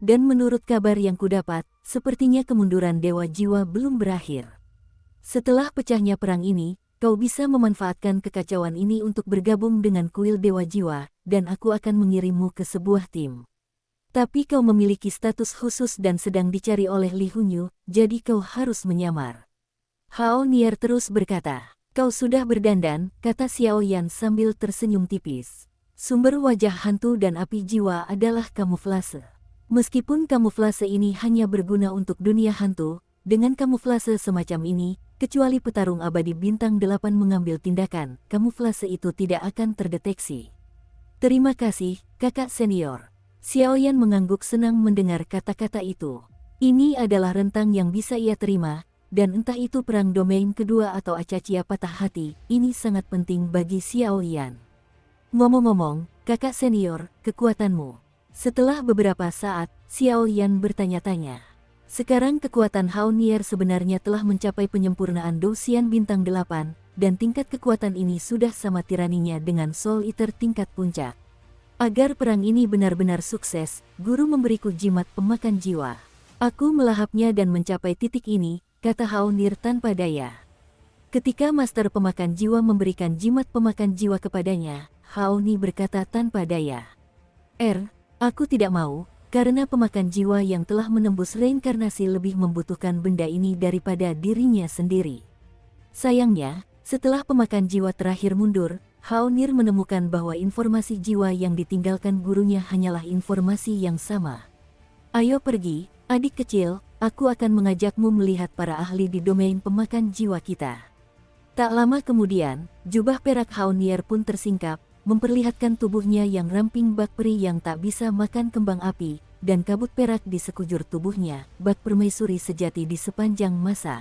Dan menurut kabar yang kudapat, sepertinya kemunduran Dewa Jiwa belum berakhir. Setelah pecahnya perang ini, kau bisa memanfaatkan kekacauan ini untuk bergabung dengan kuil Dewa Jiwa, dan aku akan mengirimmu ke sebuah tim. Tapi kau memiliki status khusus dan sedang dicari oleh Li Hunyu, jadi kau harus menyamar. Haonier terus berkata, kau sudah berdandan, kata Xiaoyan sambil tersenyum tipis. Sumber wajah hantu dan api jiwa adalah kamuflase. Meskipun kamuflase ini hanya berguna untuk dunia hantu, dengan kamuflase semacam ini, kecuali petarung abadi bintang 8 mengambil tindakan, kamuflase itu tidak akan terdeteksi. Terima kasih, kakak senior. Xiaoyan mengangguk senang mendengar kata-kata itu. Ini adalah rentang yang bisa ia terima, dan entah itu perang domain kedua atau Acachia patah hati, ini sangat penting bagi Xiaoyan. Ngomong-ngomong, kakak senior, kekuatanmu. Setelah beberapa saat, Xiaoyan bertanya-tanya. Sekarang kekuatan Haonier sebenarnya telah mencapai penyempurnaan Douxian bintang 8, dan tingkat kekuatan ini sudah sama tiraninya dengan Soul Eater tingkat puncak. Agar perang ini benar-benar sukses, guru memberiku jimat pemakan jiwa. Aku melahapnya dan mencapai titik ini, kata Haonier tanpa daya. Ketika Master Pemakan Jiwa memberikan jimat pemakan jiwa kepadanya, Haoni berkata tanpa daya. Aku tidak mau, karena pemakan jiwa yang telah menembus reinkarnasi lebih membutuhkan benda ini daripada dirinya sendiri. Sayangnya, setelah pemakan jiwa terakhir mundur, Haonier menemukan bahwa informasi jiwa yang ditinggalkan gurunya hanyalah informasi yang sama. Ayo pergi, adik kecil, aku akan mengajakmu melihat para ahli di domain pemakan jiwa kita. Tak lama kemudian, jubah perak Haonier pun tersingkap, memperlihatkan tubuhnya yang ramping bak peri yang tak bisa makan kembang api, dan kabut perak di sekujur tubuhnya, bak permaisuri sejati di sepanjang masa.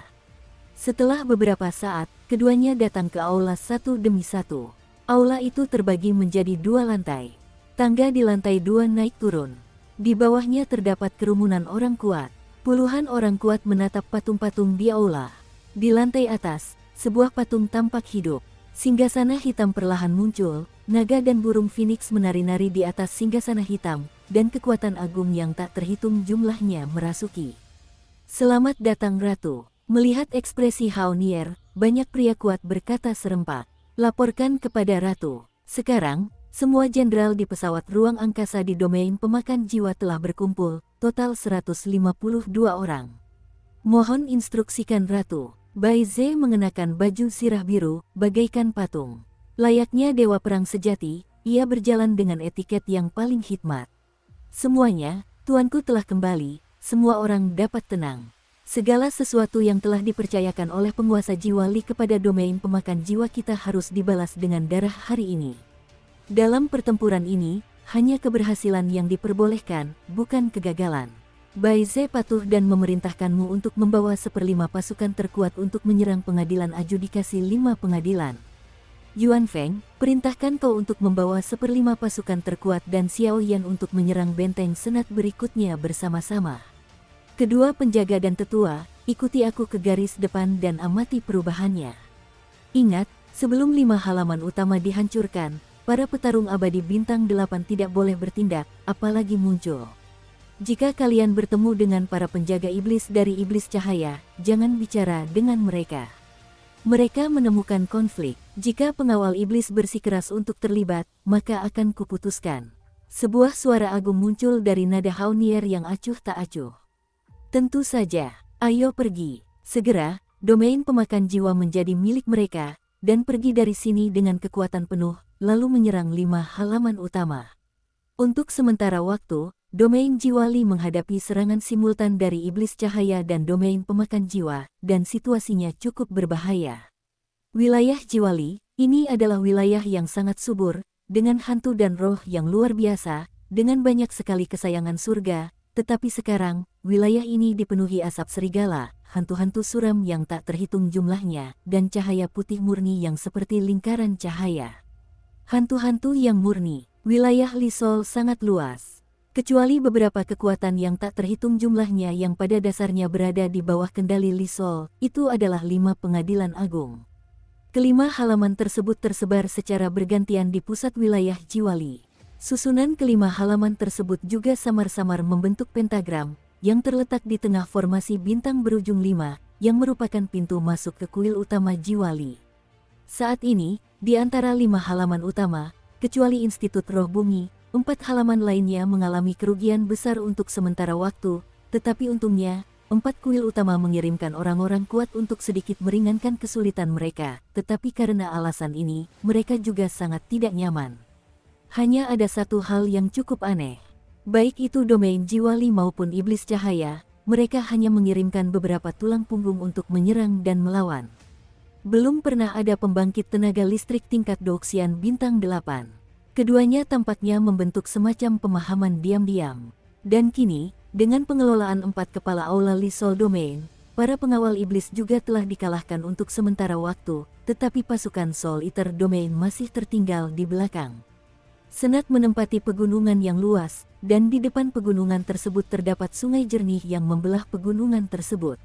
Setelah beberapa saat, keduanya datang ke aula satu demi satu. Aula itu terbagi menjadi 2 lantai. Tangga di lantai 2 naik turun. Di bawahnya terdapat kerumunan orang kuat. Puluhan orang kuat menatap patung-patung di aula. Di lantai atas, sebuah patung tampak hidup. Singgasana hitam perlahan muncul, naga dan burung phoenix menari-nari di atas singgasana hitam, dan kekuatan agung yang tak terhitung jumlahnya merasuki. Selamat datang Ratu. Melihat ekspresi Haonier, banyak pria kuat berkata serempak. Laporkan kepada Ratu. Sekarang, semua jenderal di pesawat ruang angkasa di domain pemakan jiwa telah berkumpul, total 152 orang. Mohon instruksikan Ratu. Bai Ze mengenakan baju sirah biru, bagaikan patung. Layaknya dewa perang sejati, ia berjalan dengan etiket yang paling hikmat. Semuanya, tuanku telah kembali, semua orang dapat tenang. Segala sesuatu yang telah dipercayakan oleh penguasa jiwa Li kepada domain pemakan jiwa kita harus dibalas dengan darah hari ini. Dalam pertempuran ini, hanya keberhasilan yang diperbolehkan, bukan kegagalan. Bai Ze patuh dan memerintahkanmu untuk membawa 1/5 pasukan terkuat untuk menyerang pengadilan adjudikasi 5 pengadilan. Yuan Feng, perintahkan kau untuk membawa 1/5 pasukan terkuat dan Xiao Yan untuk menyerang benteng senat berikutnya bersama-sama. Kedua penjaga dan tetua, ikuti aku ke garis depan dan amati perubahannya. Ingat, sebelum 5 halaman utama dihancurkan, para petarung abadi bintang 8 tidak boleh bertindak, apalagi muncul. Jika kalian bertemu dengan para penjaga iblis dari iblis cahaya, jangan bicara dengan mereka. Mereka menemukan konflik. Jika pengawal iblis bersikeras untuk terlibat, maka akan kuputuskan. Sebuah suara agung muncul dari nada Haunier yang acuh tak acuh. Tentu saja, ayo pergi. Segera, domain pemakan jiwa menjadi milik mereka, dan pergi dari sini dengan kekuatan penuh, lalu menyerang 5 halaman utama. Untuk sementara waktu, domain jiwa Li menghadapi serangan simultan dari iblis cahaya dan domain pemakan jiwa, dan situasinya cukup berbahaya. Wilayah jiwa Li, ini adalah wilayah yang sangat subur, dengan hantu dan roh yang luar biasa, dengan banyak sekali kesayangan surga, tetapi sekarang, wilayah ini dipenuhi asap serigala, hantu-hantu suram yang tak terhitung jumlahnya, dan cahaya putih murni yang seperti lingkaran cahaya. Hantu-hantu yang murni, wilayah Li Sol sangat luas. Kecuali beberapa kekuatan yang tak terhitung jumlahnya yang pada dasarnya berada di bawah kendali Li Sol, itu adalah 5 pengadilan agung. Kelima halaman tersebut tersebar secara bergantian di pusat wilayah jiwa Li. Susunan kelima halaman tersebut juga samar-samar membentuk pentagram, yang terletak di tengah formasi bintang berujung 5, yang merupakan pintu masuk ke kuil utama jiwa Li. Saat ini, di antara 5 halaman utama, kecuali Institut Roh Bumi, 4 halaman lainnya mengalami kerugian besar untuk sementara waktu, tetapi untungnya, 4 kuil utama mengirimkan orang-orang kuat untuk sedikit meringankan kesulitan mereka, tetapi karena alasan ini, mereka juga sangat tidak nyaman. Hanya ada satu hal yang cukup aneh. Baik itu domain jiwa Li maupun iblis cahaya, mereka hanya mengirimkan beberapa tulang punggung untuk menyerang dan melawan. Belum pernah ada pembangkit tenaga listrik tingkat Doxian bintang 8. Keduanya tampaknya membentuk semacam pemahaman diam-diam. Dan kini, dengan pengelolaan 4 kepala aula Li Sol Domain, para pengawal iblis juga telah dikalahkan untuk sementara waktu, tetapi pasukan Soul Eater Domain masih tertinggal di belakang. Senat menempati pegunungan yang luas, dan di depan pegunungan tersebut terdapat sungai jernih yang membelah pegunungan tersebut.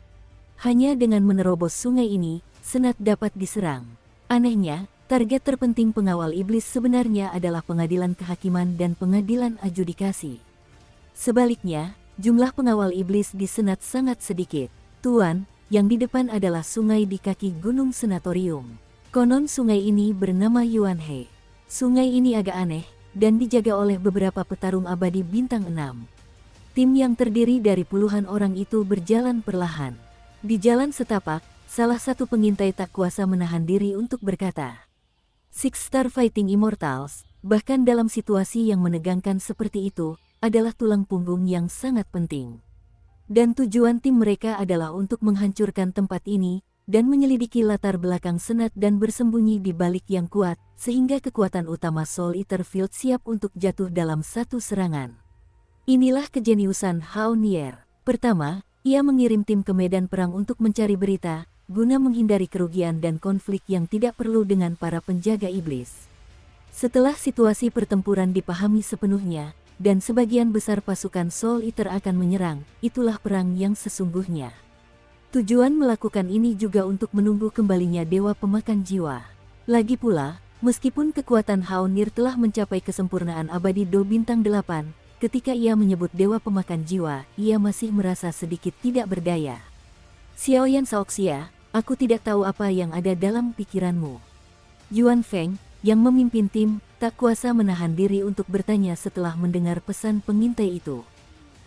Hanya dengan menerobos sungai ini, Senat dapat diserang. Anehnya, target terpenting pengawal iblis sebenarnya adalah pengadilan kehakiman dan pengadilan adjudikasi. Sebaliknya, jumlah pengawal iblis di Senat sangat sedikit. Tuan, yang di depan adalah sungai di kaki Gunung Senatorium. Konon sungai ini bernama Yuan He. Sungai ini agak aneh, dan dijaga oleh beberapa petarung abadi bintang 6. Tim yang terdiri dari puluhan orang itu berjalan perlahan. Di jalan setapak, salah satu pengintai tak kuasa menahan diri untuk berkata, Six Star Fighting Immortals, bahkan dalam situasi yang menegangkan seperti itu, adalah tulang punggung yang sangat penting. Dan tujuan tim mereka adalah untuk menghancurkan tempat ini, dan menyelidiki latar belakang Senat dan bersembunyi di balik yang kuat, sehingga kekuatan utama Soul Eater Field siap untuk jatuh dalam satu serangan. Inilah kejeniusan Haunier. Pertama, ia mengirim tim ke medan perang untuk mencari berita, guna menghindari kerugian dan konflik yang tidak perlu dengan para penjaga iblis. Setelah situasi pertempuran dipahami sepenuhnya, dan sebagian besar pasukan Soul Eater akan menyerang, itulah perang yang sesungguhnya. Tujuan melakukan ini juga untuk menunggu kembalinya Dewa Pemakan Jiwa. Lagi pula, meskipun kekuatan Haunir telah mencapai kesempurnaan abadi Do Bintang 8, ketika ia menyebut Dewa Pemakan Jiwa, ia masih merasa sedikit tidak berdaya. Xiaoyan Shaoxia, aku tidak tahu apa yang ada dalam pikiranmu. Yuan Feng, yang memimpin tim, tak kuasa menahan diri untuk bertanya setelah mendengar pesan pengintai itu.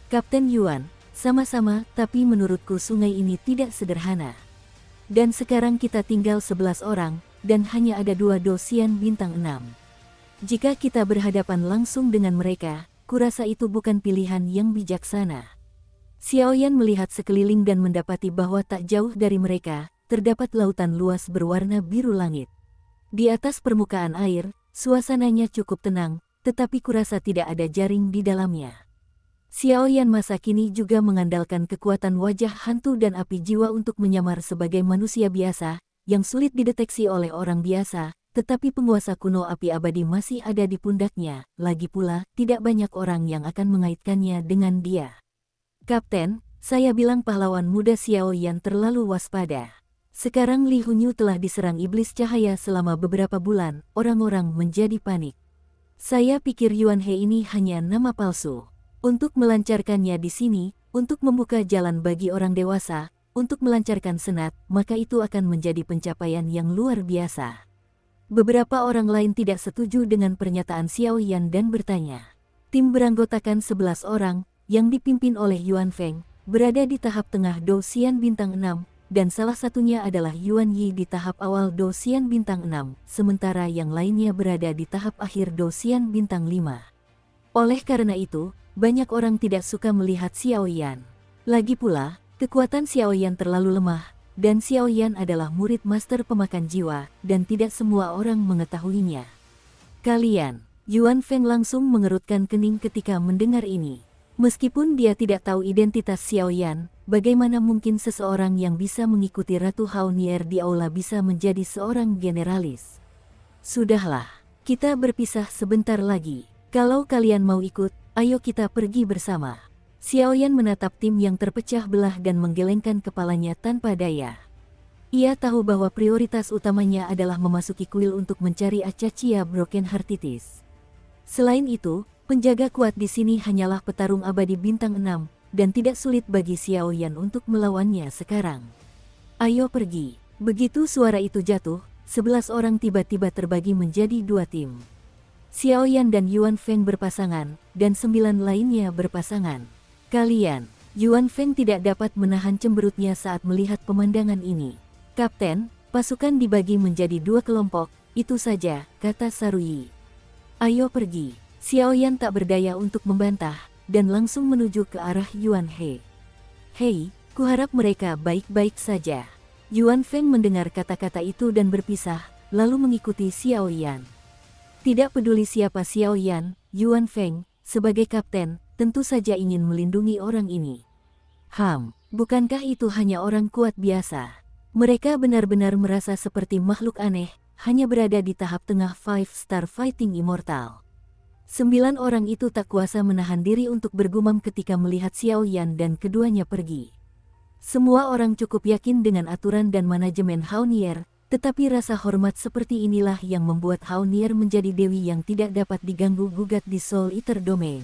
Kapten Yuan, sama-sama, tapi menurutku sungai ini tidak sederhana. Dan sekarang kita tinggal 11 orang, dan hanya ada 2 dosian bintang 6. Jika kita berhadapan langsung dengan mereka, kurasa itu bukan pilihan yang bijaksana. Xiaoyan melihat sekeliling dan mendapati bahwa tak jauh dari mereka, terdapat lautan luas berwarna biru langit. Di atas permukaan air, suasananya cukup tenang, tetapi kurasa tidak ada jaring di dalamnya. Xiaoyan masa kini juga mengandalkan kekuatan wajah hantu dan api jiwa untuk menyamar sebagai manusia biasa, yang sulit dideteksi oleh orang biasa, tetapi penguasa kuno api abadi masih ada di pundaknya, lagi pula tidak banyak orang yang akan mengaitkannya dengan dia. Kapten, saya bilang pahlawan muda Xiaoyan terlalu waspada. Sekarang Li Hunyu telah diserang iblis cahaya selama beberapa bulan, orang-orang menjadi panik. Saya pikir Yuan He ini hanya nama palsu. Untuk melancarkannya di sini, untuk membuka jalan bagi orang dewasa, untuk melancarkan senat, maka itu akan menjadi pencapaian yang luar biasa. Beberapa orang lain tidak setuju dengan pernyataan Xiaoyan dan bertanya. Tim beranggotakan 11 orang, yang dipimpin oleh Yuan Feng, berada di tahap tengah Dou-Xian bintang 6, dan salah satunya adalah Yuan Yi di tahap awal Dou-Xian bintang 6, sementara yang lainnya berada di tahap akhir Dou-Xian bintang 5. Oleh karena itu, banyak orang tidak suka melihat Xiaoyan. Lagi pula, kekuatan Xiaoyan terlalu lemah, dan Xiaoyan adalah murid master pemakan jiwa, dan tidak semua orang mengetahuinya. Kalian, Yuan Feng langsung mengerutkan kening ketika mendengar ini. Meskipun dia tidak tahu identitas Xiaoyan, bagaimana mungkin seseorang yang bisa mengikuti Ratu Haonier di aula bisa menjadi seorang generalis? Sudahlah, kita berpisah sebentar lagi. Kalau kalian mau ikut, ayo kita pergi bersama. Xiaoyan menatap tim yang terpecah belah dan menggelengkan kepalanya tanpa daya. Ia tahu bahwa prioritas utamanya adalah memasuki kuil untuk mencari Acacia Broken Heartitis. Selain itu, penjaga kuat di sini hanyalah petarung abadi bintang 6, dan tidak sulit bagi Xiaoyan untuk melawannya sekarang. Ayo pergi. Begitu suara itu jatuh, 11 orang tiba-tiba terbagi menjadi 2 tim. Xiaoyan dan Yuan Feng berpasangan, dan 9 lainnya berpasangan. Kalian, Yuan Feng tidak dapat menahan cemberutnya saat melihat pemandangan ini. Kapten, pasukan dibagi menjadi 2 kelompok, itu saja, kata Saruyi. Ayo pergi. Xiaoyan tak berdaya untuk membantah, dan langsung menuju ke arah Yuan He. Hei, kuharap mereka baik-baik saja. Yuan Feng mendengar kata-kata itu dan berpisah, lalu mengikuti Xiaoyan. Tidak peduli siapa Xiaoyan, Yuan Feng, sebagai kapten, tentu saja ingin melindungi orang ini. Bukankah itu hanya orang kuat biasa? Mereka benar-benar merasa seperti makhluk aneh, hanya berada di tahap tengah 5-star fighting immortal. 9 orang itu tak kuasa menahan diri untuk bergumam ketika melihat Xiaoyan dan keduanya pergi. Semua orang cukup yakin dengan aturan dan manajemen Haonier, tetapi rasa hormat seperti inilah yang membuat Haonier menjadi dewi yang tidak dapat diganggu-gugat di Soul Eater Domain.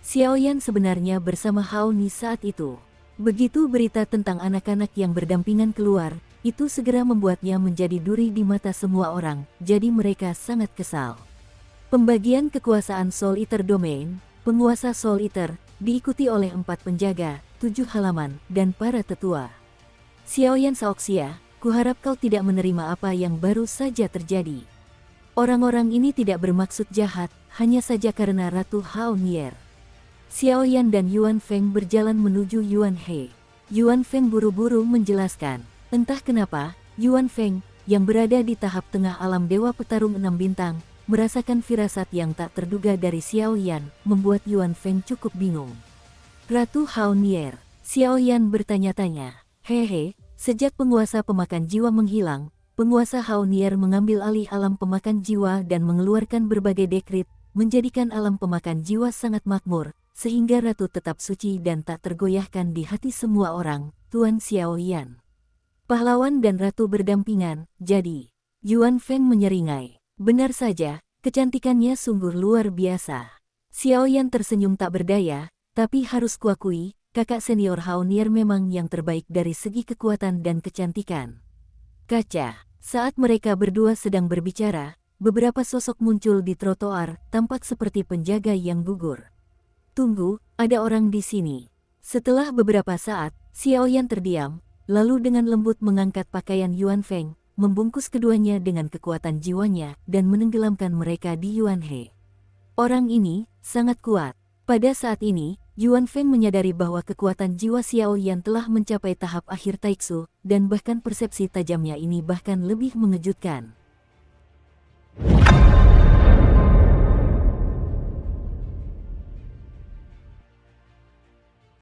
Xiaoyan sebenarnya bersama Haoni saat itu. Begitu berita tentang anak-anak yang berdampingan keluar, itu segera membuatnya menjadi duri di mata semua orang, jadi mereka sangat kesal. Pembagian kekuasaan Soul Eater Domain, penguasa Soul Eater, diikuti oleh 4 penjaga, 7 halaman, dan para tetua. Xiaoyan Shaoxia, kuharap kau tidak menerima apa yang baru saja terjadi. Orang-orang ini tidak bermaksud jahat, hanya saja karena Ratu Haonier. Xiaoyan dan Yuan Feng berjalan menuju Yuan He. Yuan Feng buru-buru menjelaskan. Entah kenapa, Yuan Feng, yang berada di tahap tengah alam Dewa Petarung 6 bintang, merasakan firasat yang tak terduga dari Xiaoyan, membuat Yuan Feng cukup bingung. Ratu Haonier, Xiaoyan bertanya-tanya. Hehe, sejak penguasa pemakan jiwa menghilang, penguasa Haonier mengambil alih alam pemakan jiwa dan mengeluarkan berbagai dekrit, menjadikan alam pemakan jiwa sangat makmur, sehingga Ratu tetap suci dan tak tergoyahkan di hati semua orang, Tuan Xiaoyan. Pahlawan dan Ratu berdampingan, jadi. Yuan Feng menyeringai. Benar saja, kecantikannya sungguh luar biasa. Xiaoyan tersenyum tak berdaya, tapi harus kuakui, kakak senior Haonier memang yang terbaik dari segi kekuatan dan kecantikan. Kaca, saat mereka berdua sedang berbicara, beberapa sosok muncul di trotoar, tampak seperti penjaga yang gugur. Tunggu, ada orang di sini. Setelah beberapa saat, Xiaoyan terdiam, lalu dengan lembut mengangkat pakaian Yuan Feng, membungkus keduanya dengan kekuatan jiwanya, dan menenggelamkan mereka di Yuan He. Orang ini sangat kuat. Pada saat ini, Yuan Feng menyadari bahwa kekuatan jiwa Xiaoyan telah mencapai tahap akhir Taiksu, dan bahkan persepsi tajamnya ini bahkan lebih mengejutkan.